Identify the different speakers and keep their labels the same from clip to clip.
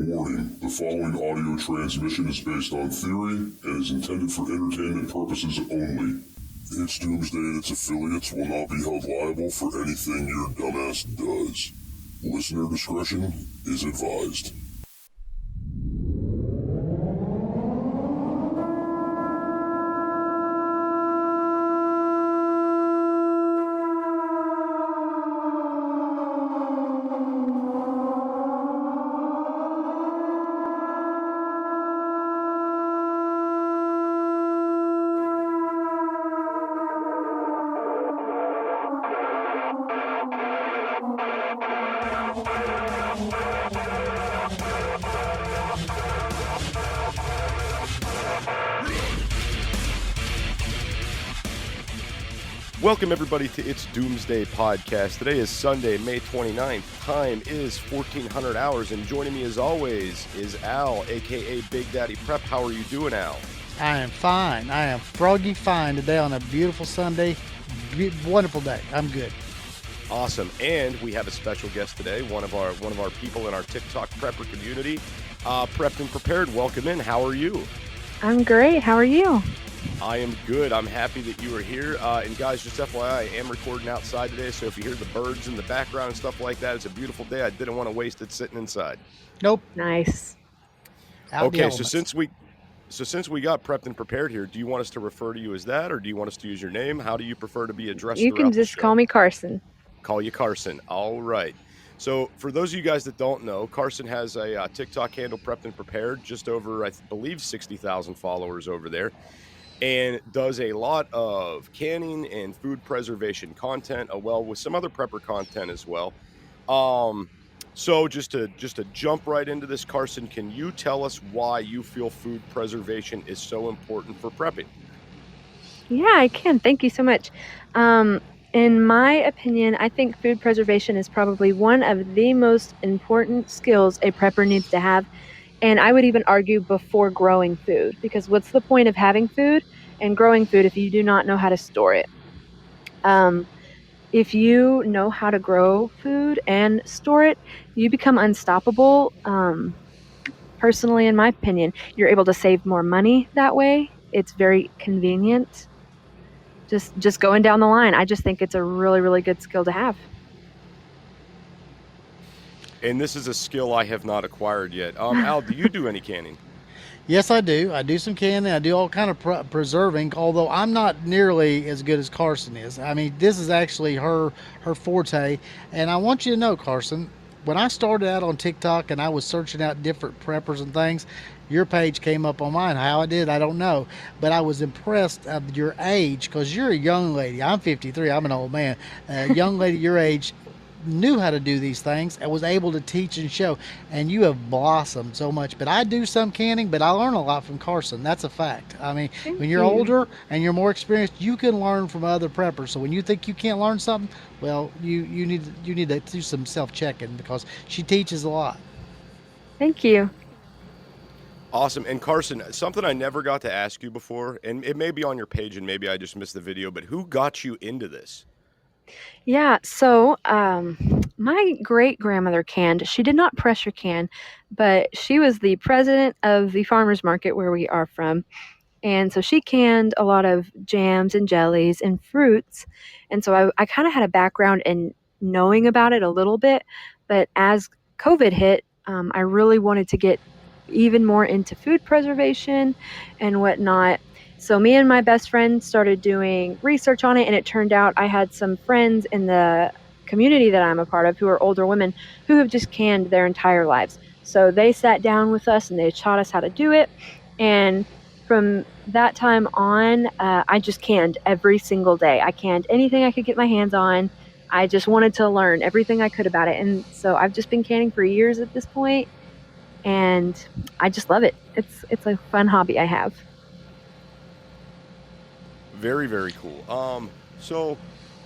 Speaker 1: Warning, the following audio transmission is based on theory and is intended for entertainment purposes only. It's Doomsday and its affiliates will not be held liable for anything your dumbass does. Listener discretion is advised.
Speaker 2: Welcome, everybody, to It's Doomsday podcast. Today is Sunday, May 29th. Time is 1400 hours, and joining me as always is Al, a.k.a. Big Daddy Prep. How are you doing, Al?
Speaker 3: I am fine. I am froggy fine today on a beautiful Sunday. Wonderful day. I'm good.
Speaker 2: Awesome. And we have a special guest today, one of our people in our TikTok prepper community, Prepped and Prepared. Welcome in. How are you?
Speaker 4: I'm great. How are you?
Speaker 2: I am good. I'm happy that you are here. And guys, just FYI, I am recording outside today, so if you hear the birds in the background and stuff like that, it's a beautiful day. I didn't want to waste it sitting inside.
Speaker 3: Nope.
Speaker 4: Nice.
Speaker 2: Okay, so since we got prepped and prepared here, do you want us to refer to you as that, or do you want us to use your name? How do you prefer to be addressed?
Speaker 4: You can just call me Karson.
Speaker 2: Call you Karson. All right. So for those of you guys that don't know, Karson has a TikTok handle, Prepped and Prepared, just over, I believe, 60,000 followers over there, and does a lot of canning and food preservation content, with some other prepper content as well. So just to jump right into this, Karson, can you tell us why you feel food preservation is so important for prepping?
Speaker 4: Yeah, I can. Thank you so much. In my opinion, I think food preservation is probably one of the most important skills a prepper needs to have. And I would even argue before growing food, because what's the point of having food and growing food if you do not know how to store it? If you know how to grow food and store it, you become unstoppable. Personally, in my opinion, you're able to save more money that way. It's very convenient. Just going down the line, I just think it's a really, really good skill to have.
Speaker 2: And this is a skill I have not acquired yet. Al, do you do any canning?
Speaker 3: Yes, I do. I do some canning. I do all kind of preserving, although I'm not nearly as good as Karson is. I mean, this is actually her forte. And I want you to know, Karson, when I started out on TikTok and I was searching out different preppers and things, your page came up on mine. How I did, I don't know. But I was impressed of your age, because you're a young lady. I'm 53. I'm an old man. A young lady your age knew how to do these things and was able to teach and show, and you have blossomed so much. But I do some canning, but I learn a lot from Karson. That's a fact. I mean, when you're older and you're more experienced, you can learn from other preppers. So when you think you can't learn something, well, you need to do some self-checking, because she teaches a lot.
Speaker 4: Thank you.
Speaker 2: Awesome. And Karson, something I never got to ask you before, and it may be on your page and maybe I just missed the video, but who got you into this?
Speaker 4: Yeah, so my great-grandmother canned. She did not pressure can, but she was the president of the farmers market where we are from. And so she canned a lot of jams and jellies and fruits. And so I kind of had a background in knowing about it a little bit. But as COVID hit, I really wanted to get even more into food preservation and whatnot. So me and my best friend started doing research on it, and it turned out I had some friends in the community that I'm a part of who are older women who have just canned their entire lives. So they sat down with us and they taught us how to do it. And from that time on, I just canned every single day. I canned anything I could get my hands on. I just wanted to learn everything I could about it. And so I've just been canning for years at this point, and I just love it. It's a fun hobby I have.
Speaker 2: Very, very cool. So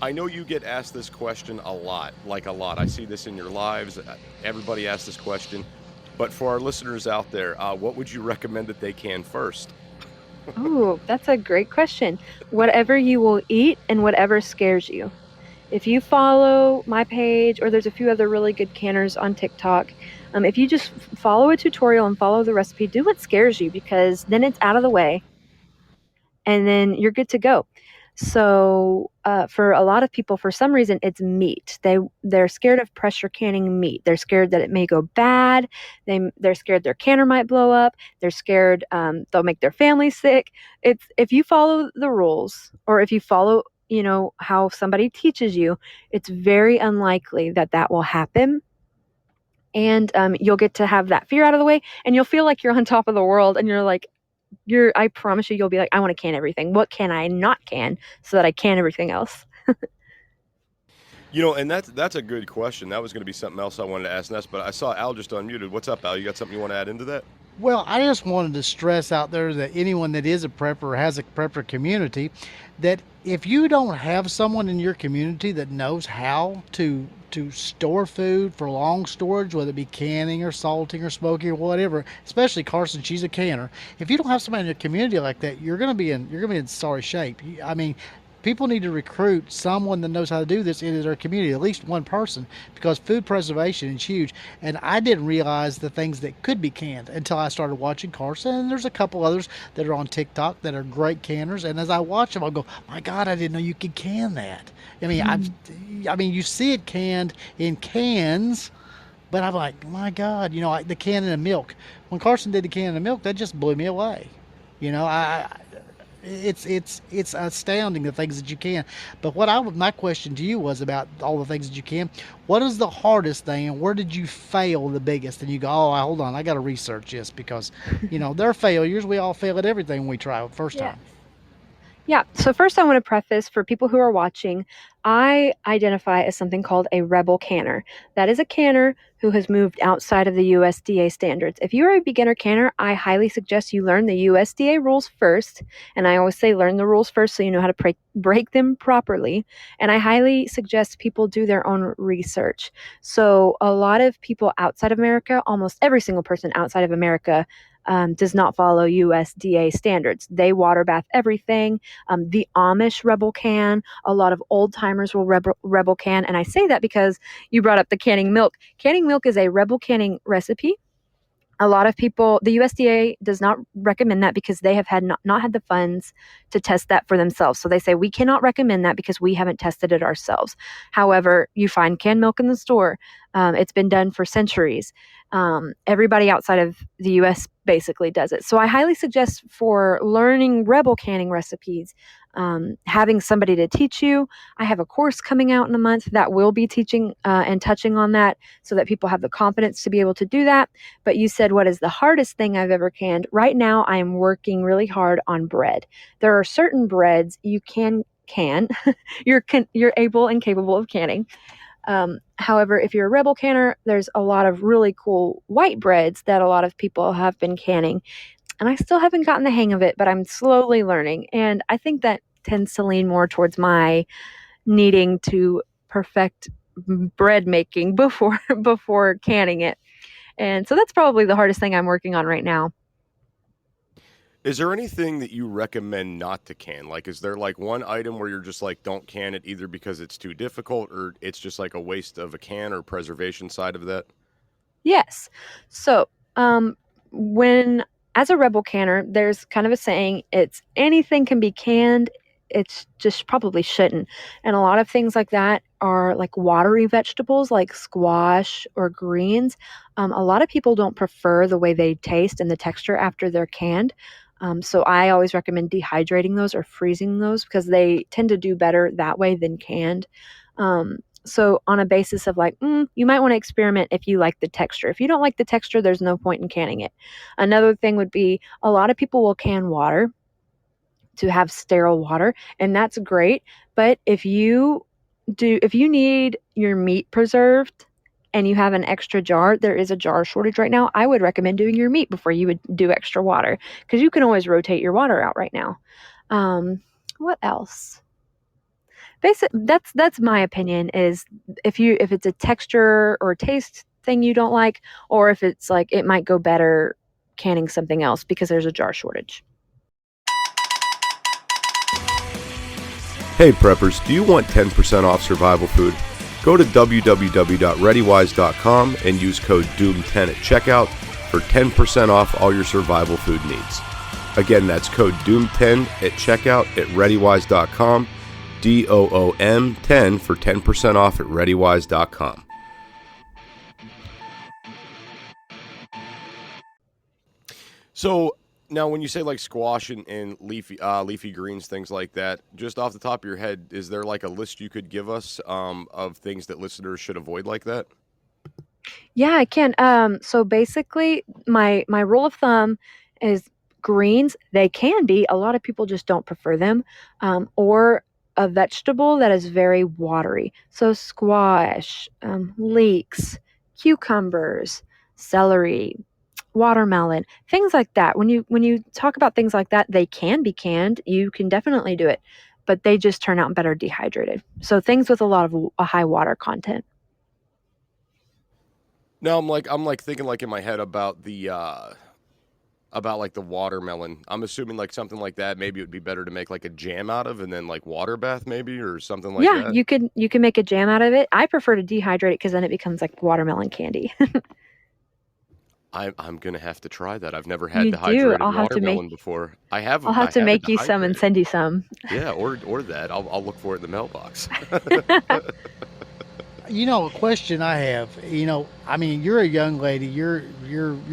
Speaker 2: I know you get asked this question a lot. I see this in your lives. Everybody asks this question. But for our listeners out there, what would you recommend that they can first?
Speaker 4: Oh, that's a great question. Whatever you will eat and whatever scares you. If you follow my page, or there's a few other really good canners on TikTok, If you just follow a tutorial and follow the recipe, do what scares you, because then it's out of the way and then you're good to go. So for a lot of people, for some reason, it's meat. They're scared of pressure canning meat. They're scared that it may go bad. They're scared their canner might blow up. They're scared they'll make their family sick. If you follow the rules, or if you follow how somebody teaches you, it's very unlikely that will happen. And you'll get to have that fear out of the way, and you'll feel like you're on top of the world, and you're like, I promise you'll be like, I want to can everything. What can I not can so that I can everything else?
Speaker 2: And that's a good question. That was going to be something else I wanted to ask Ness, but I saw Al just unmuted. What's up, Al? You got something you want to add into that?
Speaker 3: Well, I just wanted to stress out there that anyone that is a prepper or has a prepper community, that if you don't have someone in your community that knows how to store food for long storage, whether it be canning or salting or smoking or whatever, especially Karson, she's a canner. If you don't have somebody in your community like that, you're gonna be in sorry shape. I mean, people need to recruit someone that knows how to do this into their community, at least one person, because food preservation is huge. And I didn't realize the things that could be canned until I started watching Karson. And there's a couple others that are on TikTok that are great canners. And as I watch them, I'll go, my God, I didn't know you could can that. I mean, you see it canned in cans, but I'm like, my God, like the canning of milk. When Karson did the canning of milk, that just blew me away. It's astounding the things that you can. But my question to you was about all the things that you can. What is the hardest thing, and where did you fail the biggest? And you go, oh, hold on, I got to research this, because there are failures. We all fail at everything when we try first time.
Speaker 4: Yeah. So first I want to preface, for people who are watching, I identify as something called a rebel canner. That is a canner who has moved outside of the USDA standards. If you are a beginner canner, I highly suggest you learn the USDA rules first. And I always say learn the rules first so you know how to break them properly. And I highly suggest people do their own research. So a lot of people outside of America, almost every single person outside of America, does not follow USDA standards. They water bath everything. The Amish rebel can. A lot of old timers will rebel can. And I say that because you brought up the canning milk. Canning milk is a rebel canning recipe. A lot of people, the USDA does not recommend that because they have not had the funds to test that for themselves. So they say, we cannot recommend that because we haven't tested it ourselves. However, you find canned milk in the store. It's been done for centuries. Everybody outside of the US basically does it. So I highly suggest, for learning rebel canning recipes, having somebody to teach you. I have a course coming out in a month that will be teaching and touching on that, so that people have the confidence to be able to do that. But you said, what is the hardest thing I've ever canned? Right now, I am working really hard on bread. There are certain breads you can. You're able and capable of canning. However, if you're a rebel canner, there's a lot of really cool white breads that a lot of people have been canning. And I still haven't gotten the hang of it, but I'm slowly learning. And I think that tends to lean more towards my needing to perfect bread making before canning it. And so that's probably the hardest thing I'm working on right now.
Speaker 2: Is there anything that you recommend not to can? Like, is there like one item where you're just like, don't can it, either because it's too difficult or it's just like a waste of a can, or preservation side of that?
Speaker 4: Yes. So, as a rebel canner, there's kind of a saying, it's anything can be canned. It's just probably shouldn't. And a lot of things like that are like watery vegetables like squash or greens. A lot of people don't prefer the way they taste and the texture after they're canned. So I always recommend dehydrating those or freezing those, because they tend to do better that way than canned. So on a basis of like, you might want to experiment if you like the texture. If you don't like the texture, there's no point in canning it. Another thing would be, a lot of people will can water to have sterile water, and that's great. But if you need your meat preserved and you have an extra jar, there is a jar shortage right now. I would recommend doing your meat before you would do extra water, because you can always rotate your water out right now. What else? That's my opinion, is if it's a texture or taste thing you don't like, or if it's like it might go better canning something else because there's a jar shortage.
Speaker 2: Hey preppers, do you want 10% off survival food? Go to www.readywise.com and use code DOOM10 at checkout for 10% off all your survival food needs. Again, that's code DOOM10 at checkout at readywise.com, DOOM10 for 10% off at readywise.com. So now when you say like squash and leafy greens, things like that, just off the top of your head, is there like a list you could give us of things that listeners should avoid like that?
Speaker 4: Yeah, I can. So basically, my rule of thumb is greens. They can be. A lot of people just don't prefer them. Or a vegetable that is very watery. So squash, leeks, cucumbers, celery, watermelon, things like that. When you talk about things like that, they can be canned. You can definitely do it, but they just turn out better dehydrated. So things with a lot of a high water content.
Speaker 2: No, I'm like thinking like in my head about the like the watermelon. I'm assuming like something like that. Maybe it would be better to make like a jam out of and then like water bath maybe or something like
Speaker 4: Yeah,
Speaker 2: that.
Speaker 4: you can make a jam out of it. I prefer to dehydrate it because then it becomes like watermelon candy.
Speaker 2: I'm gonna have to try that. I've never had
Speaker 4: You do.
Speaker 2: dehydrated watermelon before. I
Speaker 4: I'll have to
Speaker 2: have it
Speaker 4: make you some and
Speaker 2: dehydrated.
Speaker 4: send you some.
Speaker 2: Yeah, or that. I'll look for it in the mailbox.
Speaker 3: You know, a question I have. You know, I mean, you're a young lady. You're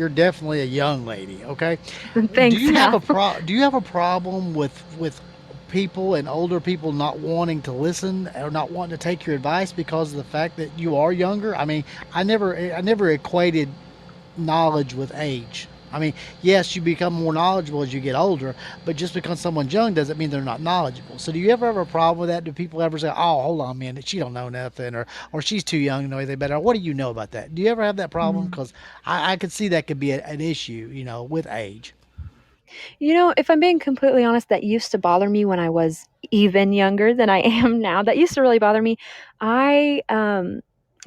Speaker 3: definitely a young lady. Okay. Do
Speaker 4: Thanks,
Speaker 3: you have a
Speaker 4: Al.
Speaker 3: Do you have a problem with people and older people not wanting to listen or not wanting to take your advice because of the fact that you are younger? I mean, I never equated knowledge with age. I mean, yes, you become more knowledgeable as you get older, but just because someone's young doesn't mean they're not knowledgeable. So, do you ever have a problem with that? Do people ever say, "Oh, hold on a minute, she don't know nothing," or "She's too young to know anything better"? What do you know about that? Do you ever have that problem?
Speaker 4: Mm.
Speaker 3: Because I could see that could be an issue, you know, with age.
Speaker 4: If I'm being completely honest, that used to bother me when I was even younger than I am now. That used to really bother me. I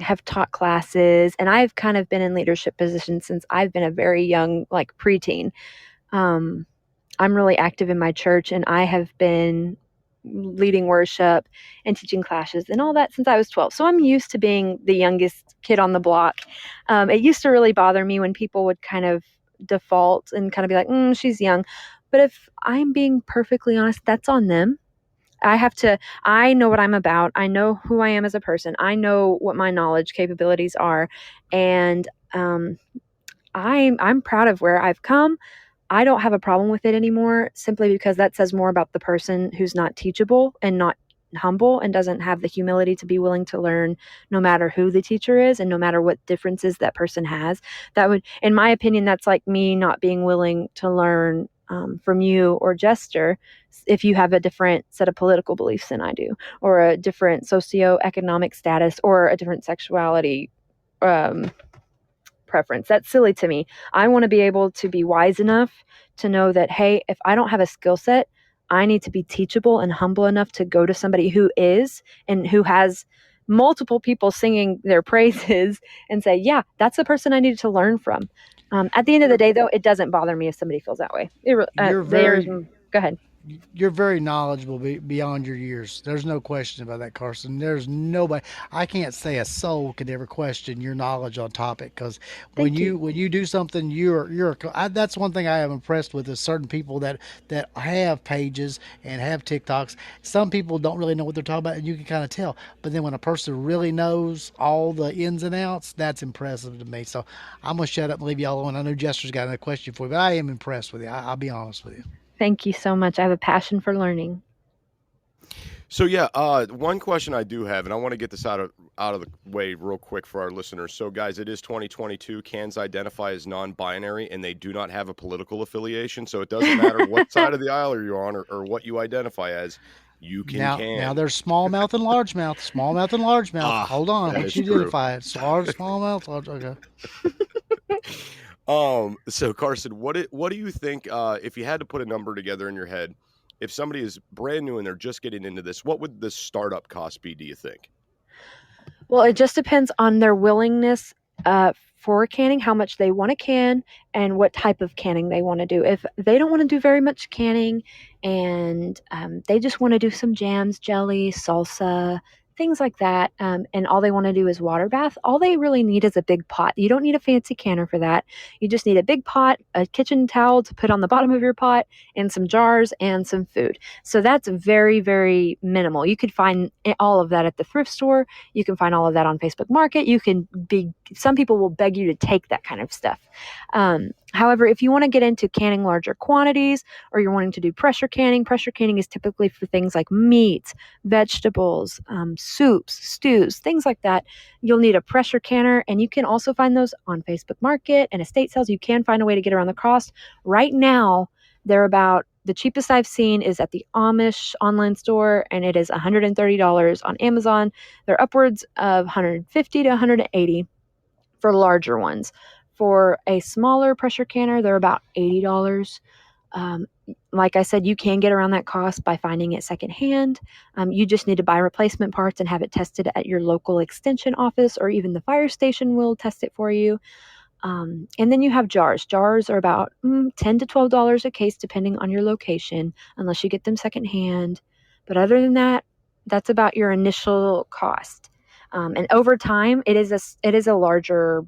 Speaker 4: have taught classes and I've kind of been in leadership positions since I've been a very young, like preteen. Um, I'm really active in my church and I have been leading worship and teaching classes and all that since I was 12. So I'm used to being the youngest kid on the block. It used to really bother me when people would kind of default and kind of be like, she's young. But if I'm being perfectly honest, that's on them. I know what I'm about. I know who I am as a person. I know what my knowledge capabilities are. And I'm proud of where I've come. I don't have a problem with it anymore simply because that says more about the person who's not teachable and not humble and doesn't have the humility to be willing to learn no matter who the teacher is and no matter what differences that person has. That would, in my opinion, that's like me not being willing to learn from you or Jester if you have a different set of political beliefs than I do, or a different socioeconomic status, or a different sexuality um, preference. That's silly to me. I want to be able to be wise enough to know that, hey, if I don't have a skill set, I need to be teachable and humble enough to go to somebody who is and who has multiple people singing their praises and say, yeah, that's the person I needed to learn from. At the end of the day, though, it doesn't bother me if somebody feels that way.
Speaker 3: You're
Speaker 4: There's,
Speaker 3: very
Speaker 4: go ahead.
Speaker 3: you're very knowledgeable beyond your years. There's no question about that, Carson. There's nobody. I can't say a soul could ever question your knowledge on topic because
Speaker 4: Thank you.
Speaker 3: when you do something, that's one thing I am impressed with is certain people that have pages and have TikToks. Some people don't really know what they're talking about, and you can kind of tell. But then when a person really knows all the ins and outs, that's impressive to me. So I'm gonna shut up and leave y'all alone. I know Jester's got another question for you, but I am impressed with you. I'll be honest with you.
Speaker 4: Thank you so much. I have a passion for learning.
Speaker 2: So yeah, one question I do have, and I want to get this out of the way real quick for our listeners. So guys, it is 2022. Cans identify as non-binary, and they do not have a political affiliation. So it doesn't matter what side of the aisle you're on or what you identify as. You can
Speaker 3: Now there's smallmouth and largemouth. Smallmouth and largemouth. Hold on,
Speaker 2: that
Speaker 3: what
Speaker 2: is
Speaker 3: you
Speaker 2: true.
Speaker 3: identify it? Smallmouth, large. Okay.
Speaker 2: So Karson, what do you think? If you had to put a number together in your head, if somebody is brand new and they're just getting into this, what would the startup cost be? Do you think?
Speaker 4: Well, it just depends on their willingness for canning, how much they want to can, and what type of canning they want to do. If they don't want to do very much canning and they just want to do some jams, jelly, salsa, things like that. And all they want to do is water bath. All they really need is a big pot. You don't need a fancy canner for that. You just need a big pot, a kitchen towel to put on the bottom of your pot, and some jars and some food. So that's very, very minimal. You could find all of that at the thrift store. You can find all of that on Facebook Market. Some people will beg you to take that kind of stuff. However, if you want to get into canning larger quantities, or you're wanting to do pressure canning is typically for things like meats, vegetables, soups, stews, things like that. You'll need a pressure canner, and you can also find those on Facebook Market and estate sales. You can find a way to get around the cost. Right now, the cheapest I've seen is at the Amish online store, and it is $130 on Amazon. They're upwards of $150 to $180 for larger ones. For a smaller pressure canner, they're about $80. Like I said, you can get around that cost by finding it secondhand. You just need to buy replacement parts and have it tested at your local extension office, or even the fire station will test it for you. And then you have jars. Jars are about $10 to $12 a case, depending on your location, unless you get them secondhand. But other than that, that's about your initial cost. And over time, it is a larger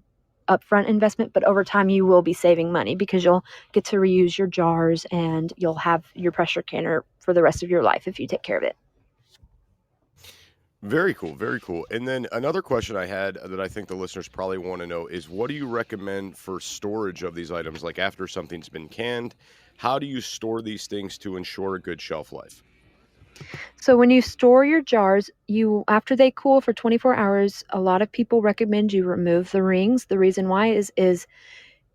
Speaker 4: upfront investment, but over time you will be saving money because you'll get to reuse your jars, and you'll have your pressure canner for the rest of your life if you take care of it.
Speaker 2: Very cool, very cool. And then another question I had that I think the listeners probably want to know is, what do you recommend for storage of these items? Like after something's been canned, how do you store these things to ensure a good shelf life?
Speaker 4: So when you store your jars, after they cool for 24 hours, a lot of people recommend you remove the rings. The reason why is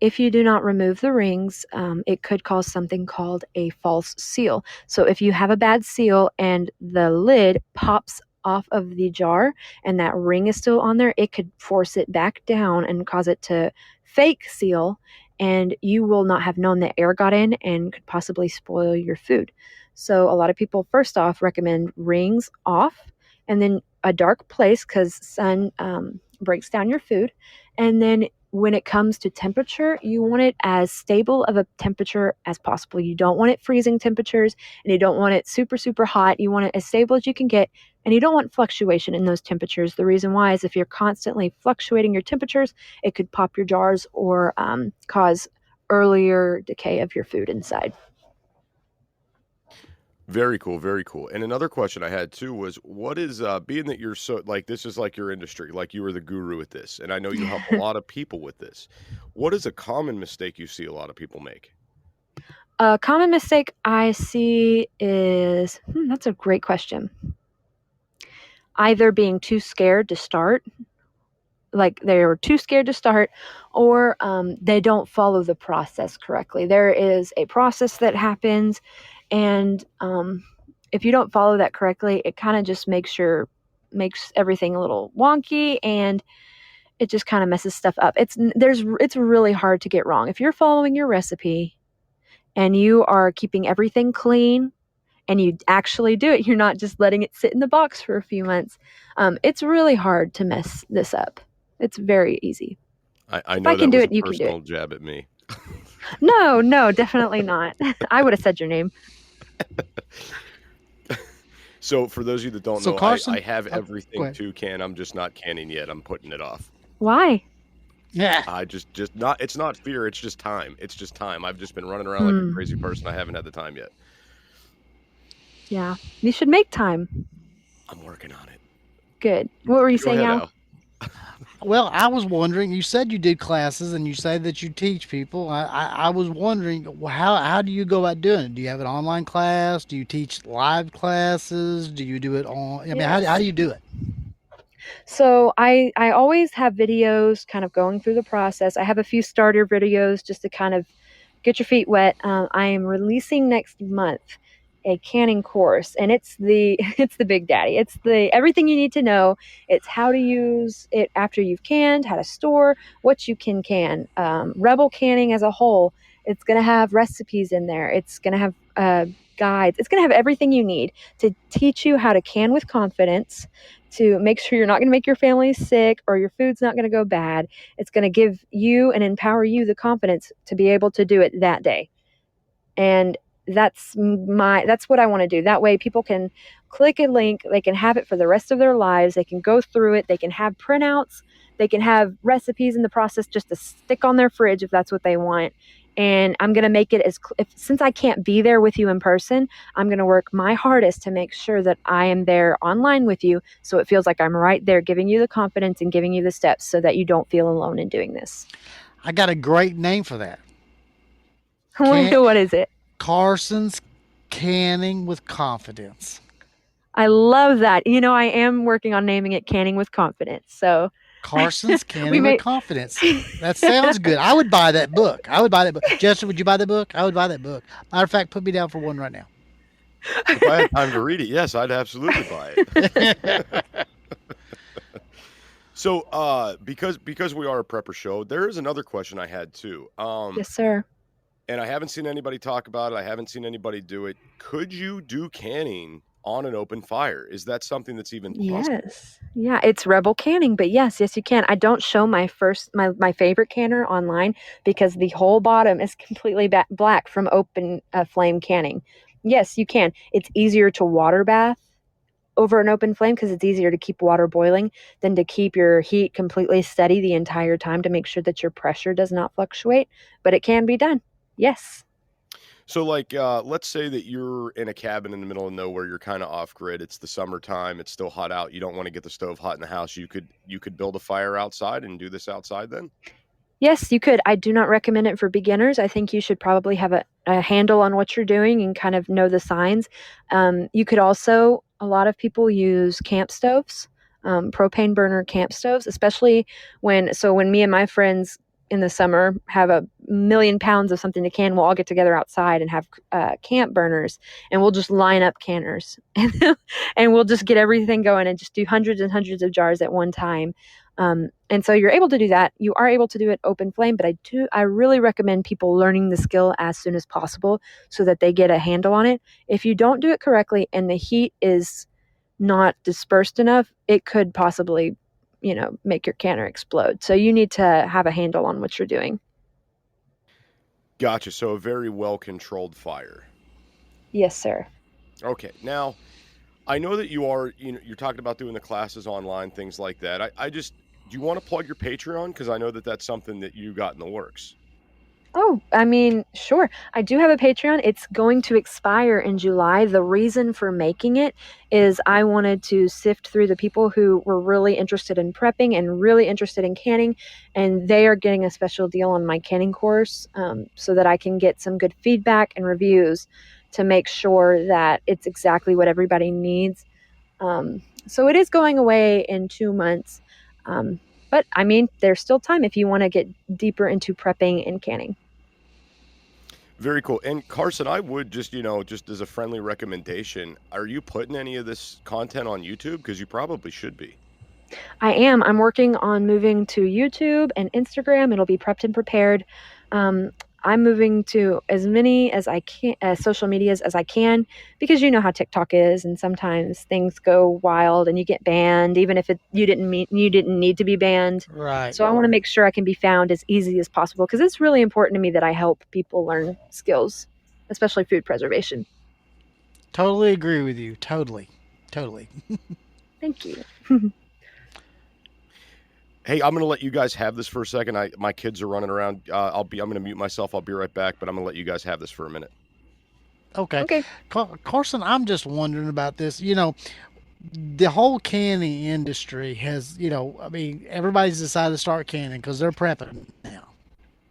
Speaker 4: if you do not remove the rings, it could cause something called a false seal. So if you have a bad seal and the lid pops off of the jar and that ring is still on there, it could force it back down and cause it to fake seal, and you will not have known that air got in and could possibly spoil your food. So a lot of people first off recommend rings off, and then a dark place because sun breaks down your food. And then when it comes to temperature, you want it as stable of a temperature as possible. You don't want it freezing temperatures, and you don't want it super, super hot. You want it as stable as you can get, and you don't want fluctuation in those temperatures. The reason why is if you're constantly fluctuating your temperatures, it could pop your jars or cause earlier decay of your food inside.
Speaker 2: Very cool, very cool. And another question I had too was, what is being that you're so like this is like your industry, like you were the guru at this, and I know you help a lot of people with this. What is a common mistake you see a lot of people make?
Speaker 4: A common mistake I see is that's a great question. Either being too scared to start, like they're too scared to start, or they don't follow the process correctly. There is a process that happens, and if you don't follow that correctly, it kind of just makes everything a little wonky, and it just kind of messes stuff up. It's really hard to get wrong. If you're following your recipe and you are keeping everything clean and you actually do it, you're not just letting it sit in the box for a few months. It's really hard to mess this up. It's very easy.
Speaker 2: I know that was a personal jab at me.
Speaker 4: No, definitely not. I would have said your name.
Speaker 2: So for those of you that don't know,
Speaker 3: Karson,
Speaker 2: I have everything to can. I'm just not canning yet. I'm putting it off.
Speaker 4: Why?
Speaker 3: Yeah.
Speaker 2: I just not. It's not fear. It's just time. I've just been running around like a crazy person. I haven't had the time yet.
Speaker 4: Yeah, you should make time.
Speaker 2: I'm working on it.
Speaker 4: Good. What were you saying, Al?
Speaker 3: Well, I was wondering, you said you did classes and you say that you teach people. I was wondering, how do you go about doing it? Do you have an online class? Do you teach live classes? Do you do it on, how do you do it?
Speaker 4: So I always have videos kind of going through the process. I have a few starter videos just to kind of get your feet wet. I am releasing next month a canning course, and it's the big daddy. It's the everything you need to know. It's how to use it after you've canned, how to store what you can, Rebel canning as a whole. It's going to have recipes in there. It's going to have guides. It's going to have everything you need to teach you how to can with confidence, to make sure you're not going to make your family sick or your food's not going to go bad. It's going to give you and empower you the confidence to be able to do it that day. And that's what I want to do. That way people can click a link, they can have it for the rest of their lives, they can go through it, they can have printouts, they can have recipes in the process just to stick on their fridge if that's what they want. And I'm going to make it since I can't be there with you in person, I'm going to work my hardest to make sure that I am there online with you, so it feels like I'm right there giving you the confidence and giving you the steps so that you don't feel alone in doing this.
Speaker 3: I got a great name for that.
Speaker 4: What is it?
Speaker 3: Karson's Canning with Confidence.
Speaker 4: I love that. I am working on naming it Canning with Confidence. So
Speaker 3: Karson's Canning with Confidence. That sounds good. I would buy that book. Jester, would you buy that book? I would buy that book. Matter of fact, put me down for one right now.
Speaker 2: If I had time to read it, yes, I'd absolutely buy it. So, because we are a prepper show, there is another question I had too.
Speaker 4: Yes, sir.
Speaker 2: And I haven't seen anybody talk about it. I haven't seen anybody do it. Could you do canning on an open fire? Is that something that's even possible?
Speaker 4: Yes. Yeah, it's Rebel Canning, but yes, you can. I don't show my favorite canner online because the whole bottom is completely black from open flame canning. Yes, you can. It's easier to water bath over an open flame because it's easier to keep water boiling than to keep your heat completely steady the entire time to make sure that your pressure does not fluctuate, but it can be done. Yes.
Speaker 2: So let's say that you're in a cabin in the middle of nowhere, you're kind of off grid. It's the summertime. It's still hot out. You don't want to get the stove hot in the house. You could build a fire outside and do this outside then?
Speaker 4: Yes, you could. I do not recommend it for beginners. I think you should probably have a handle on what you're doing and kind of know the signs. You could also, a lot of people use camp stoves, propane burner camp stoves, especially when me and my friends in the summer have 1,000,000 pounds of something to can, we'll all get together outside and have camp burners, and we'll just line up canners and we'll just get everything going and just do hundreds and hundreds of jars at one time. And so you're able to do that. You are able to do it open flame, but I really recommend people learning the skill as soon as possible so that they get a handle on it. If you don't do it correctly and the heat is not dispersed enough, it could possibly make your canner explode. So you need to have a handle on what you're doing.
Speaker 2: Gotcha. So a very well-controlled fire.
Speaker 4: Yes, sir.
Speaker 2: Okay. Now, I know that you're talking about doing the classes online, things like that. Do you want to plug your Patreon? Because I know that that's something that you got in the works.
Speaker 4: Oh, I mean, sure. I do have a Patreon. It's going to expire in July. The reason for making it is I wanted to sift through the people who were really interested in prepping and really interested in canning, and they are getting a special deal on my canning course, so that I can get some good feedback and reviews to make sure that it's exactly what everybody needs. So it is going away in 2 months. But I mean, there's still time if you want to get deeper into prepping and canning.
Speaker 2: Very cool. And Karson, I would just as a friendly recommendation, are you putting any of this content on YouTube? Because you probably should be.
Speaker 4: I am. I'm working on moving to YouTube and Instagram. It'll be prepped and prepared. I'm moving to as many as I can, social medias as I can, because you know how TikTok is, and sometimes things go wild and you get banned, even if you didn't need to be banned.
Speaker 3: Right.
Speaker 4: So I want to make sure I can be found as easy as possible, because it's really important to me that I help people learn skills, especially food preservation.
Speaker 3: Totally agree with you. Totally.
Speaker 4: Thank you.
Speaker 2: Hey, I'm going to let you guys have this for a second. My kids are running around. I'm going to mute myself. I'll be right back, but I'm going to let you guys have this for a minute.
Speaker 3: Okay. Karson, I'm just wondering about this. The whole canning industry has, everybody's decided to start canning because they're prepping now.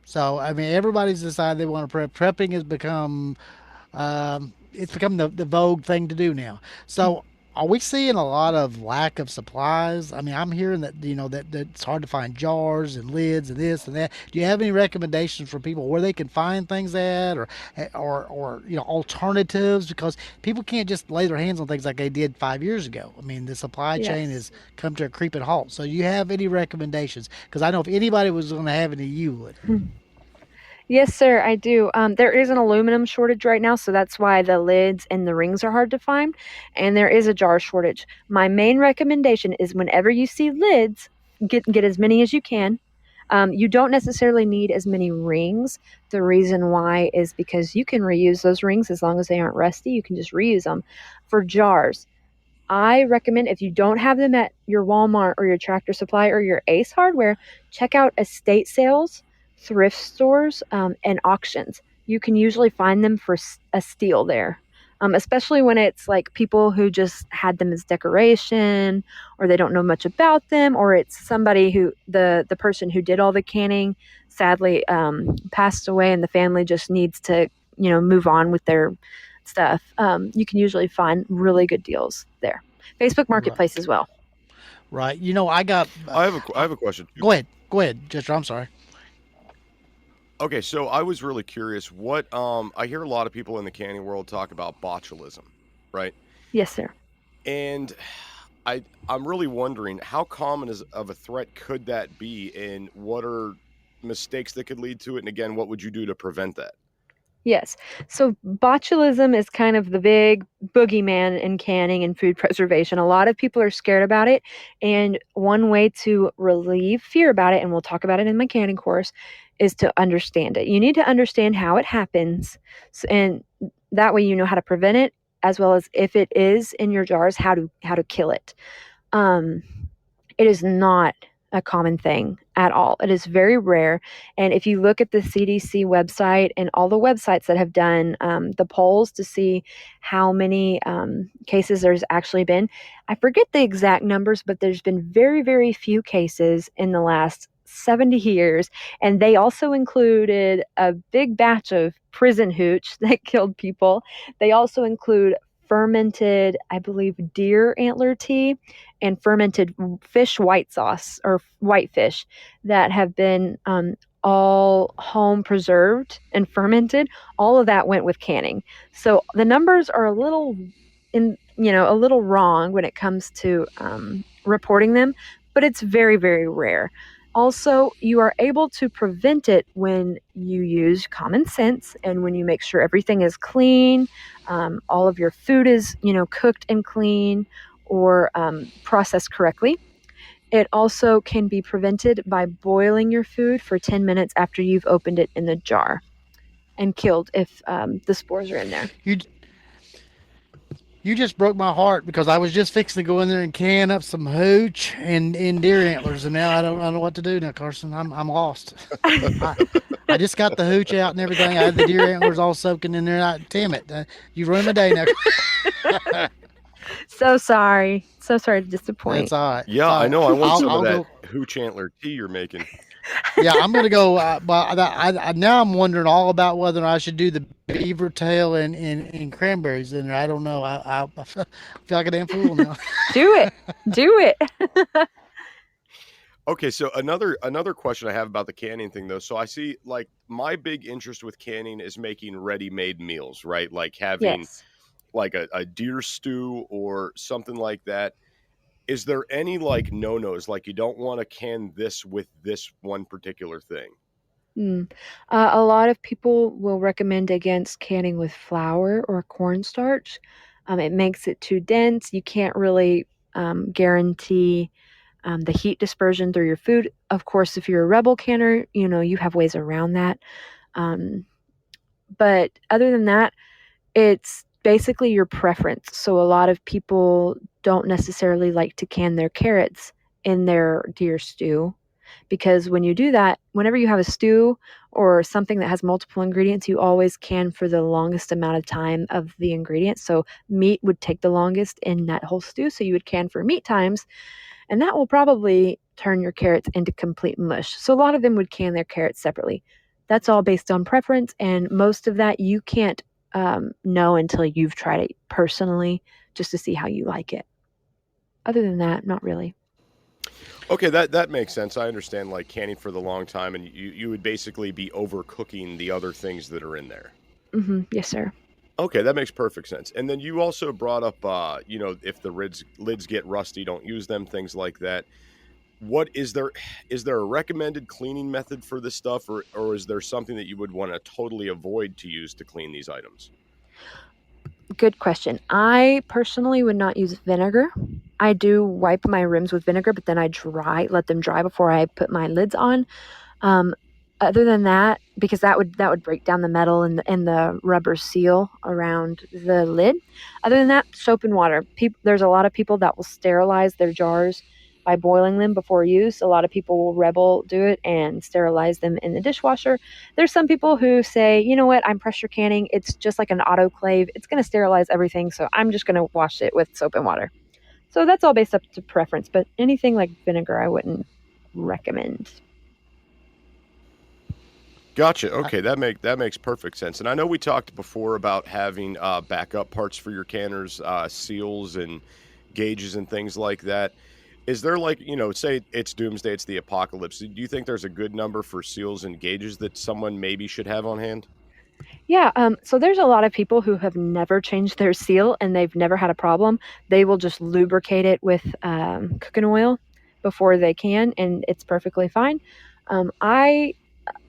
Speaker 3: So, everybody's decided they want to prep. Prepping has become, it's become the vogue thing to do now. So, are we seeing a lot of lack of supplies? I'm hearing that that it's hard to find jars and lids and this and that. Do you have any recommendations for people where they can find things at, or alternatives? Because people can't just lay their hands on things like they did 5 years ago. The supply chain has come to a creeping halt. So, do you have any recommendations? Because I know if anybody was going to have any, you would.
Speaker 4: Yes, sir, I do. There is an aluminum shortage right now, so that's why the lids and the rings are hard to find, and there is a jar shortage. My main recommendation is whenever you see lids, get as many as you can. You don't necessarily need as many rings. The reason why is because you can reuse those rings as long as they aren't rusty. You can just reuse them. For jars, I recommend, if you don't have them at your Walmart or your Tractor Supply or your Ace Hardware, check out estate sales, thrift stores, and auctions. You can usually find them for a steal there. Especially when it's like people who just had them as decoration, or they don't know much about them, or it's somebody who the person who did all the canning sadly passed away, and the family just needs to move on with their stuff. You can usually find really good deals there. Facebook Marketplace as well.
Speaker 3: Right. I got.
Speaker 2: I have a question.
Speaker 3: Go ahead, Jester. I'm sorry.
Speaker 2: Okay, so I was really curious. What I hear a lot of people in the canning world talk about botulism, right?
Speaker 4: Yes, sir.
Speaker 2: And I'm really wondering, how common of a threat could that be, and what are mistakes that could lead to it? And again, what would you do to prevent that?
Speaker 4: Yes. So botulism is kind of the big boogeyman in canning and food preservation. A lot of people are scared about it. And one way to relieve fear about it, and we'll talk about it in my canning course, is to understand it. You need to understand how it happens. And that way you know how to prevent it, as well as if it is in your jars, how to kill it. It is not a common thing at all. It is very rare. And if you look at the CDC website and all the websites that have done the polls to see how many cases there's actually been, I forget the exact numbers, but there's been very, very few cases in the last 70 years. And they also included a big batch of prison hooch that killed people. They also include fermented, I believe, deer antler tea and fermented fish white sauce or white fish that have been all home preserved and fermented. All of that went with canning. So the numbers are a little wrong when it comes to reporting them, but it's very, very rare. Also, you are able to prevent it when you use common sense and when you make sure everything is clean, all of your food is, cooked and clean or processed correctly. It also can be prevented by boiling your food for 10 minutes after you've opened it in the jar and killed if the spores are in there.
Speaker 3: You just broke my heart because I was just fixing to go in there and can up some hooch and deer antlers, and now I don't know what to do now, Karson. I'm lost. I just got the hooch out and everything. I had the deer antlers all soaking in there. Damn it, you ruined my day now.
Speaker 4: So sorry to disappoint.
Speaker 3: That's all right.
Speaker 2: Yeah, I know. I want some of that hooch antler tea you're making.
Speaker 3: Yeah, I'm gonna go. But now I'm wondering all about whether I should do the beaver tail and cranberries in there. I don't know. I feel like a damn fool now.
Speaker 4: Do it.
Speaker 2: Okay, so another question I have about the canning thing, though. So I see, like, my big interest with canning is making ready-made meals, right? Like having like a deer stew or something like that. Is there any like no-nos, like you don't want to can this with this one particular thing?
Speaker 4: A lot of people will recommend against canning with flour or cornstarch. It makes it too dense. You can't really guarantee the heat dispersion through your food. Of course, if you're a rebel canner, you have ways around that. But other than that, it's basically your preference. So a lot of people don't necessarily like to can their carrots in their deer stew, because when you do that, whenever you have a stew or something that has multiple ingredients, you always can for the longest amount of time of the ingredients. So meat would take the longest in that whole stew, so you would can for meat times, and that will probably turn your carrots into complete mush. So a lot of them would can their carrots separately. That's all based on preference, and most of that you can't know until you've tried it personally, just to see how you like it. Other than that, not really.
Speaker 2: Okay, that makes sense. I understand, like, canning for the long time, and you would basically be overcooking the other things that are in there.
Speaker 4: Mm-hmm. Yes, sir.
Speaker 2: Okay, that makes perfect sense. And then you also brought up, if the lids get rusty, don't use them, things like that. What is there a recommended cleaning method for this stuff, or is there something that you would want to totally avoid to use to clean these items?
Speaker 4: Good question. I personally would not use vinegar. I do wipe my rims with vinegar, but then I let them dry before I put my lids on. Um, Other than that, because that would break down the metal and the rubber seal around the lid. Other than that, soap and water. There's a lot of people that will sterilize their jars by boiling them before use. A lot of people will rebel do it and sterilize them in the dishwasher. There's some people who say, you know what, I'm pressure canning. It's just like an autoclave. It's going to sterilize everything, so I'm just going to wash it with soap and water. So that's all based up to preference, but anything like vinegar, I wouldn't recommend.
Speaker 2: Gotcha. Okay, that makes perfect sense. And I know we talked before about having backup parts for your canners, seals and gauges and things like that. Is there like, say it's Doomsday, it's the apocalypse. Do you think there's a good number for seals and gauges that someone maybe should have on hand?
Speaker 4: Yeah, so there's a lot of people who have never changed their seal and they've never had a problem. They will just lubricate it with cooking oil before they can, and it's perfectly fine. I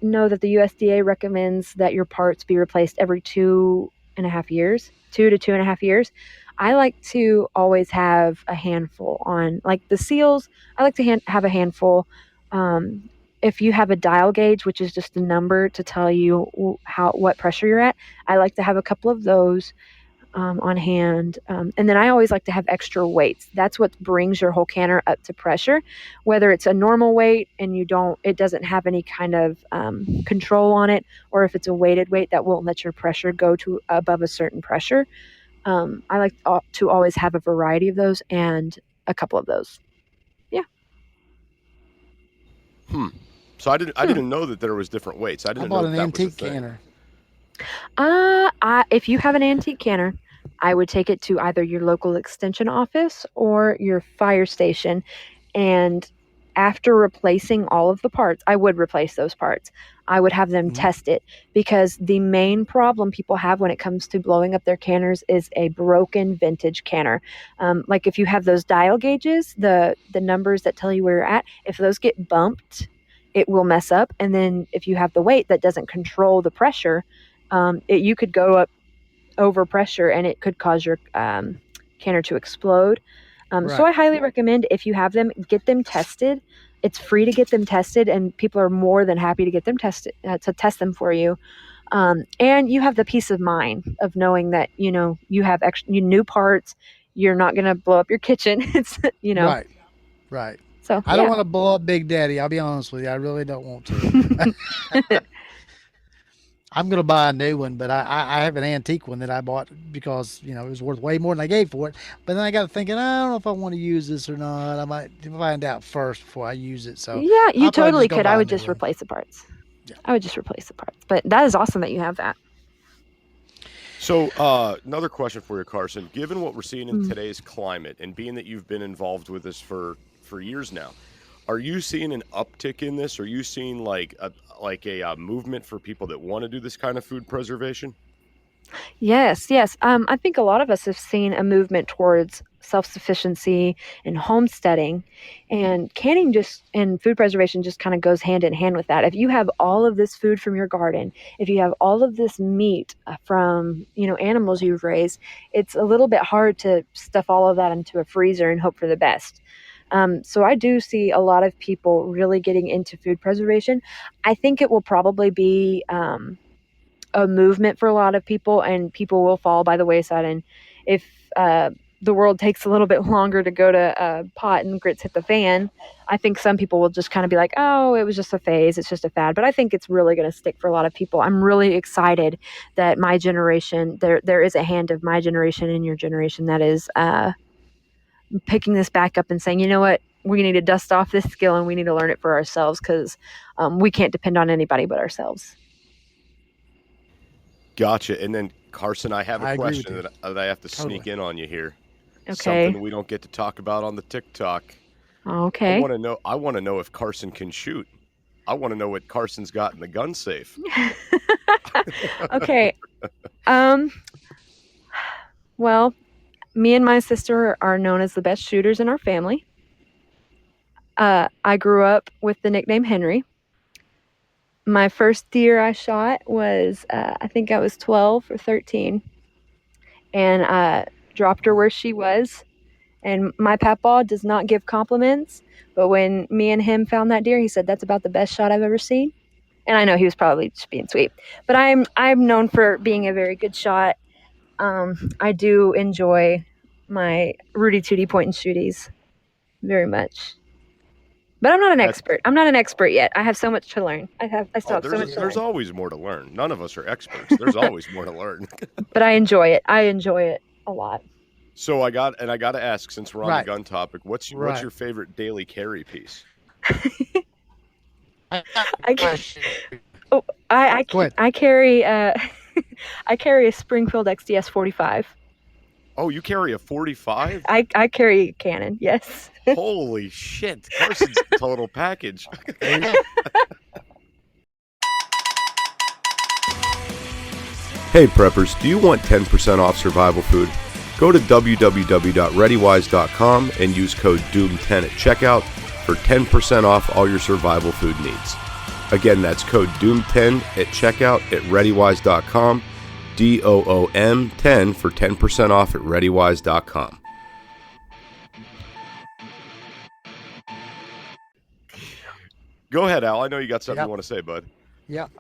Speaker 4: know that the USDA recommends that your parts be replaced every 2.5 years, 2 to 2.5 years. I like to always have a handful on, like the seals. I like to have a handful. Um, if you have a dial gauge, which is just a number to tell you what pressure you're at, I like to have a couple of those on hand. And then I always like to have extra weights. That's what brings your whole canner up to pressure, whether it's a normal weight and it doesn't have any kind of control on it, or if it's a weighted weight that won't let your pressure go to above a certain pressure. I like to always have a variety of those and a couple of those. Yeah.
Speaker 2: So I didn't know that there was different weights. I
Speaker 3: I
Speaker 2: didn't
Speaker 3: bought
Speaker 2: know
Speaker 3: an
Speaker 2: that was a
Speaker 3: antique
Speaker 2: thing.
Speaker 3: canner.
Speaker 4: If you have an antique canner, I would take it to either your local extension office or your fire station. And after replacing all of the parts, I would replace those parts. I would have them test it, because the main problem people have when it comes to blowing up their canners is a broken vintage canner. Like if you have those dial gauges, the numbers that tell you where you're at, if those get bumped, it will mess up. And then if you have the weight that doesn't control the pressure, you could go up over pressure and it could cause your canner to explode. So I highly recommend, if you have them, get them tested. It's free to get them tested, and people are more than happy to get them tested to test them for you. And you have the peace of mind of knowing that you have new parts. You're not going to blow up your kitchen. It's
Speaker 3: Right.
Speaker 4: So
Speaker 3: I don't want to blow up Big Daddy. I'll be honest with you. I really don't want to. I'm going to buy a new one, but I have an antique one that I bought because, it was worth way more than I gave for it. But then I got thinking, I don't know if I want to use this or not. I might find out first before I use it. So
Speaker 4: Yeah, you
Speaker 3: I'll probably
Speaker 4: totally
Speaker 3: just go
Speaker 4: could.
Speaker 3: buy
Speaker 4: I
Speaker 3: a
Speaker 4: would
Speaker 3: new
Speaker 4: just
Speaker 3: one.
Speaker 4: replace the parts.
Speaker 3: Yeah.
Speaker 4: I would just replace the parts. But that is awesome that you have that.
Speaker 2: So another question for you, Karson. Given what we're seeing in today's climate, and being that you've been involved with this for years now, are you seeing an uptick in this? Are you seeing like a movement for people that want to do this kind of food preservation?
Speaker 4: Yes, yes. I think a lot of us have seen a movement towards self-sufficiency and homesteading, and canning and food preservation just kind of goes hand in hand with that. If you have all of this food from your garden, if you have all of this meat from animals you've raised, it's a little bit hard to stuff all of that into a freezer and hope for the best. So I do see a lot of people really getting into food preservation. I think it will probably be a movement for a lot of people, and people will fall by the wayside. And if the world takes a little bit longer to go to pot and grits hit the fan, I think some people will just kind of be like, oh, it was just a phase, it's just a fad. But I think it's really going to stick for a lot of people. I'm really excited that my generation, there is a hand of my generation and your generation that is picking this back up and saying, you know what, we need to dust off this skill and we need to learn it for ourselves, because we can't depend on anybody but ourselves.
Speaker 2: Gotcha. And then, Karson, I have a question
Speaker 3: with
Speaker 2: that I have to sneak in on you here.
Speaker 4: Okay.
Speaker 2: Something we don't get to talk about on the TikTok.
Speaker 4: Okay.
Speaker 2: I want to know if Karson can shoot. I want to know what Carson's got in the gun safe.
Speaker 4: Okay. Well, me and my sister are known as the best shooters in our family. I grew up with the nickname Henry. My first deer I shot was, I think I was 12 or 13. and dropped her where she was. And my papaw does not give compliments, but when me and him found that deer, he said, "That's about the best shot I've ever seen." And I know he was probably just being sweet, but I'm known for being a very good shot. I do enjoy my Rudy Tooty point and shooties very much. But I'm not an expert. I'm not an expert yet. I have so much to learn. I still have so much to learn.
Speaker 2: There's always more to learn. None of us are experts. There's always more to learn.
Speaker 4: But I enjoy it. I enjoy it a lot.
Speaker 2: So I got to ask, since we're on the gun topic, what's your favorite daily carry piece?
Speaker 4: I carry I carry a Springfield XDS 45.
Speaker 2: Oh, you carry a 45?
Speaker 4: I carry a cannon, yes.
Speaker 2: Holy shit. Carson's total package. Hey preppers, do you want 10% off survival food? Go to www.readywise.com and use code DOOM10 at checkout for 10% off all your survival food needs. Again, that's code DOOM10 at checkout at readywise.com, DOOM10 for 10% off at readywise.com. Go ahead, Al. I know you got something you want to say, bud.
Speaker 3: Yep.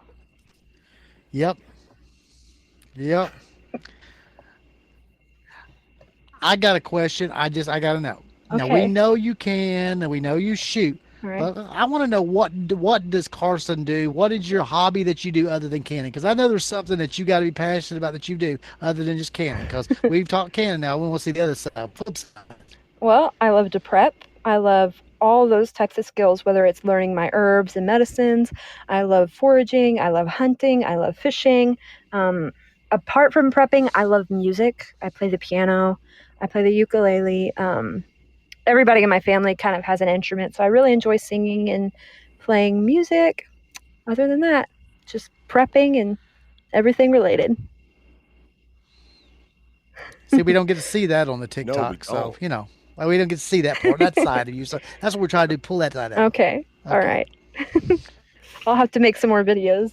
Speaker 3: I got a question. I got to know. Okay. Now, we know you can, and we know you shoot. Right. But I want to know, what does Karson do? What is your hobby that you do other than canning? Because I know there's something that you got to be passionate about that you do other than just canning. Because we've talked canning now. We want to see the other side, flip side.
Speaker 4: Well, I love to prep. I love all those types of skills, whether it's learning my herbs and medicines. I love foraging. I love hunting. I love fishing. Apart from prepping, I love music. I play the piano. I play the ukulele. Everybody in my family kind of has an instrument, so I really enjoy singing and playing music. Other than that, just prepping and everything related.
Speaker 3: See, we don't get to see that on the TikTok, so we don't get to see that part, that side of you. So that's what we're trying to do, pull that side out.
Speaker 4: Okay. All right. I'll have to make some more videos.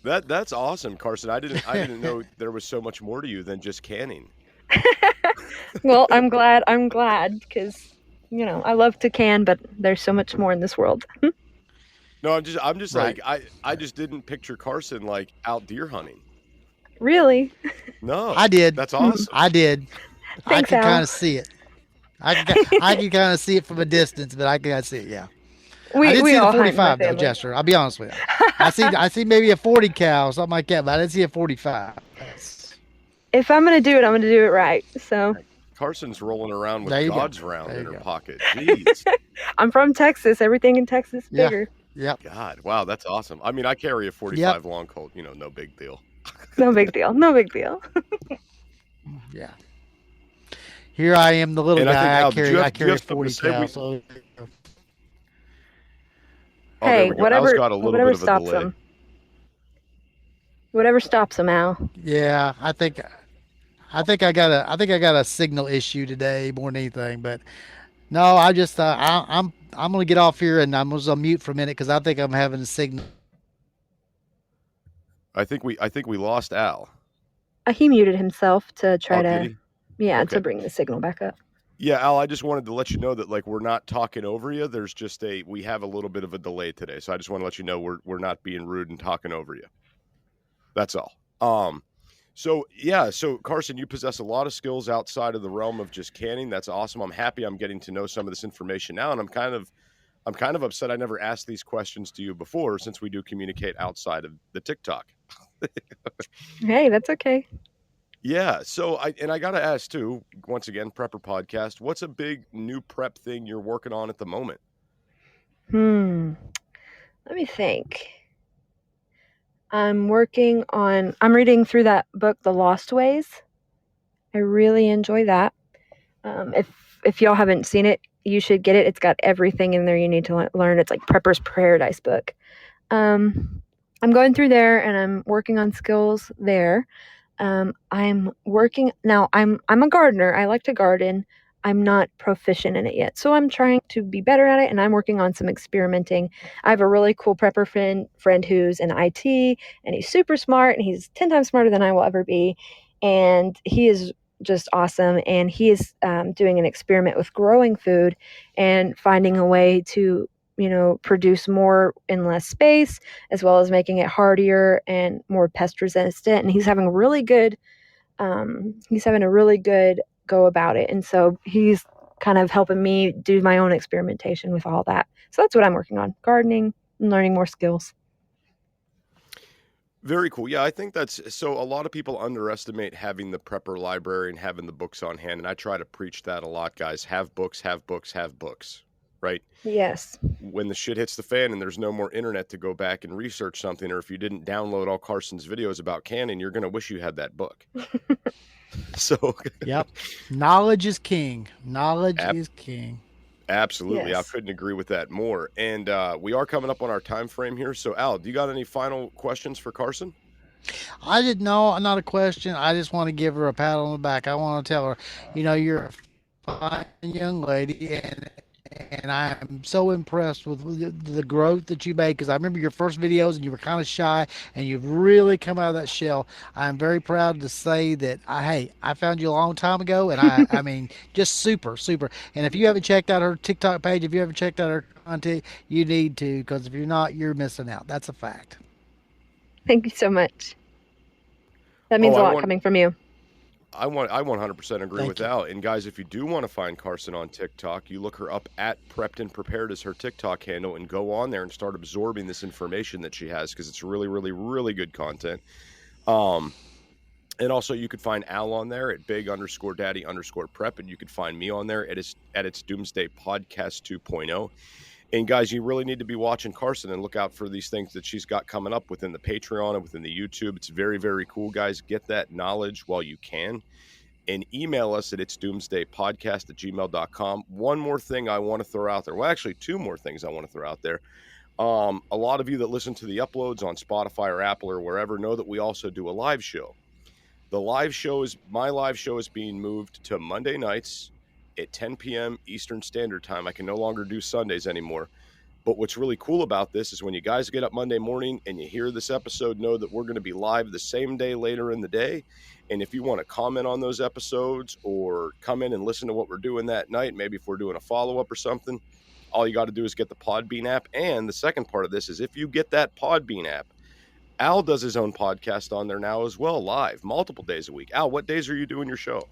Speaker 2: That's awesome, Karson. I didn't know there was so much more to you than just canning.
Speaker 4: Well, I'm glad because I love to can, but there's so much more in this world.
Speaker 2: No, I'm just right. I just didn't picture Karson like out deer hunting.
Speaker 4: Really?
Speaker 2: No,
Speaker 3: I did.
Speaker 2: That's awesome.
Speaker 3: I did.
Speaker 4: Thanks,
Speaker 3: I could kind of see it. I can kind of see it from a distance, but I can see it. Yeah.
Speaker 4: We
Speaker 3: I didn't see
Speaker 4: all
Speaker 3: the 45 though, Jester. I'll be honest with you. I see maybe a 40 cal, something like that, but I didn't see a 45.
Speaker 4: If I'm gonna do it, I'm gonna do it right. So.
Speaker 2: Carson's rolling around with God's round in her pocket. Jeez.
Speaker 4: I'm from Texas. Everything in Texas is bigger.
Speaker 3: Yep.
Speaker 2: God, wow, that's awesome. I mean, I carry a 45 long Colt. No big deal.
Speaker 4: No big deal. No big deal.
Speaker 3: Yeah. Here I am, the little guy. I carry a 40 cal. So.
Speaker 4: Hey, whatever stops him. Whatever stops him, Al.
Speaker 3: Yeah, I think I got a signal issue today more than anything. But no, I just I'm gonna get off here and I'm gonna mute for a minute because I think I'm having a signal.
Speaker 2: I think we lost Al.
Speaker 4: He muted himself to try to bring the signal back up.
Speaker 2: Yeah, Al, I just wanted to let you know that we're not talking over you. There's just we have a little bit of a delay today, so I just want to let you know we're not being rude and talking over you. That's all. So Karson, you possess a lot of skills outside of the realm of just canning. That's awesome. I'm happy I'm getting to know some of this information now, and I'm kind of upset I never asked these questions to you before, since we do communicate outside of the TikTok.
Speaker 4: Hey, that's okay.
Speaker 2: Yeah. So I got to ask too, once again, Prepper Podcast, what's a big new prep thing you're working on at the moment?
Speaker 4: Let me think. I'm reading through that book, The Lost Ways. I really enjoy that. If y'all haven't seen it, you should get it. It's got everything in there you need to learn. It's like Prepper's Paradise book. I'm going through there and I'm working on skills there. I'm working now. I'm a gardener. I like to garden. I'm not proficient in it yet, so I'm trying to be better at it, and I'm working on some experimenting. I have a really cool prepper friend who's in IT, and he's super smart, and he's 10 times smarter than I will ever be, and he is just awesome. And he is doing an experiment with growing food and finding a way to, produce more in less space, as well as making it hardier and more pest resistant. And he's having a really good go about it. And so he's kind of helping me do my own experimentation with all that. So that's what I'm working on, gardening and learning more skills.
Speaker 2: Very cool. Yeah, I think that's so. A lot of people underestimate having the prepper library and having the books on hand. And I try to preach that a lot, guys. Have books, have books, have books, right?
Speaker 4: Yes.
Speaker 2: When the shit hits the fan and there's no more internet to go back and research something, or if you didn't download all Karson's videos about canning, you're going to wish you had that book. So,
Speaker 3: Yep. Knowledge is king. Knowledge is king.
Speaker 2: Absolutely.
Speaker 4: Yes.
Speaker 2: I couldn't agree with that more. And we are coming up on our time frame here. So, Al, do you got any final questions for Karson?
Speaker 3: I didn't know, not a question. I just want to give her a pat on the back. I want to tell her, you're a fine young lady, and I am so impressed with the growth that you made, because I remember your first videos and you were kind of shy, and you've really come out of that shell. I'm very proud to say that I found you a long time ago, and I mean, just super, super. And if you haven't checked out her TikTok page, if you haven't checked out her content, you need to, because if you're not, you're missing out. That's a fact.
Speaker 4: Thank you so much. That means a lot coming from you.
Speaker 2: I 100% agree
Speaker 3: Thank
Speaker 2: with
Speaker 3: you.
Speaker 2: Al. And guys, if you do want to find Karson on TikTok, you look her up at Prepped and Prepared as her TikTok handle, and go on there and start absorbing this information that she has, because it's really, really, really good content. And also you could find Al on there at big_daddy_prep, and you could find me on there at its Doomsday Podcast 2.0. And guys, you really need to be watching Karson and look out for these things that she's got coming up within the Patreon and within the YouTube. It's very, very cool, guys. Get that knowledge while you can. And email us at itsdoomsdaypodcast@gmail.com. One more thing I want to throw out there. Well, actually, two more things I want to throw out there. A lot of you that listen to the uploads on Spotify or Apple or wherever know that we also do a live show. My live show is being moved to Monday nights at 10 p.m. Eastern Standard Time. I can no longer do Sundays anymore. But what's really cool about this is when you guys get up Monday morning and you hear this episode, know that we're going to be live the same day later in the day. And if you want to comment on those episodes or come in and listen to what we're doing that night, maybe if we're doing a follow-up or something, all you got to do is get the Podbean app. And the second part of this is if you get that Podbean app, Al does his own podcast on there now as well, live, multiple days a week. Al, what days are you doing your show?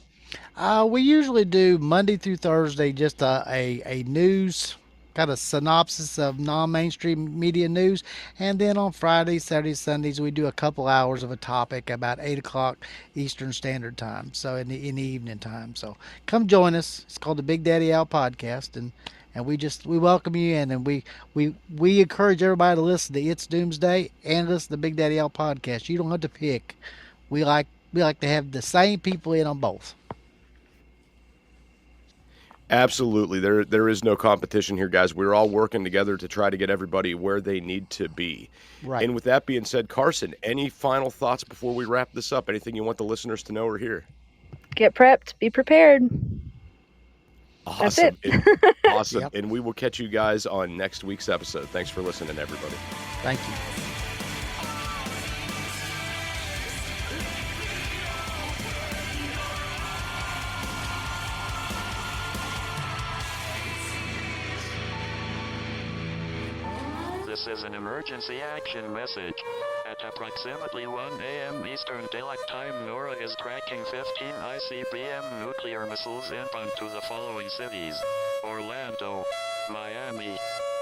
Speaker 3: We usually do Monday through Thursday, just a news kind of synopsis of non-mainstream media news, and then on Fridays, Saturdays, Sundays we do a couple hours of a topic about 8 o'clock Eastern Standard Time, so in the evening time. So come join us. It's called the Big Daddy Al Podcast, and we welcome you in, and we encourage everybody to listen to It's Doomsday and listen to the Big Daddy Al Podcast. You don't have to pick. We like to have the same people in on both.
Speaker 2: Absolutely. There is no competition here, guys. We're all working together to try to get everybody where they need to be.
Speaker 3: Right.
Speaker 2: And with that being said, Karson, any final thoughts before we wrap this up? Anything you want the listeners to know or hear?
Speaker 4: Get prepped. Be prepared.
Speaker 2: Awesome.
Speaker 4: That's it.
Speaker 2: Awesome.
Speaker 3: Yep.
Speaker 2: And we will catch you guys on next week's episode. Thanks for listening, everybody.
Speaker 3: Thank you.
Speaker 5: This is an emergency action message. At approximately 1 a.m. Eastern Daylight Time, NORAD is tracking 15 ICBM nuclear missiles inbound to the following cities: Orlando, Miami,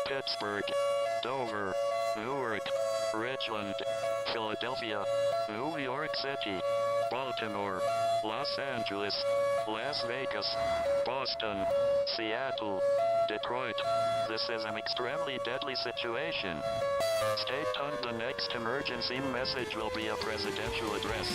Speaker 5: Pittsburgh, Dover, Newark, Richland, Philadelphia, New York City, Baltimore, Los Angeles, Las Vegas, Boston, Seattle, Detroit. This is an extremely deadly situation. Stay tuned. The next emergency message will be a presidential address.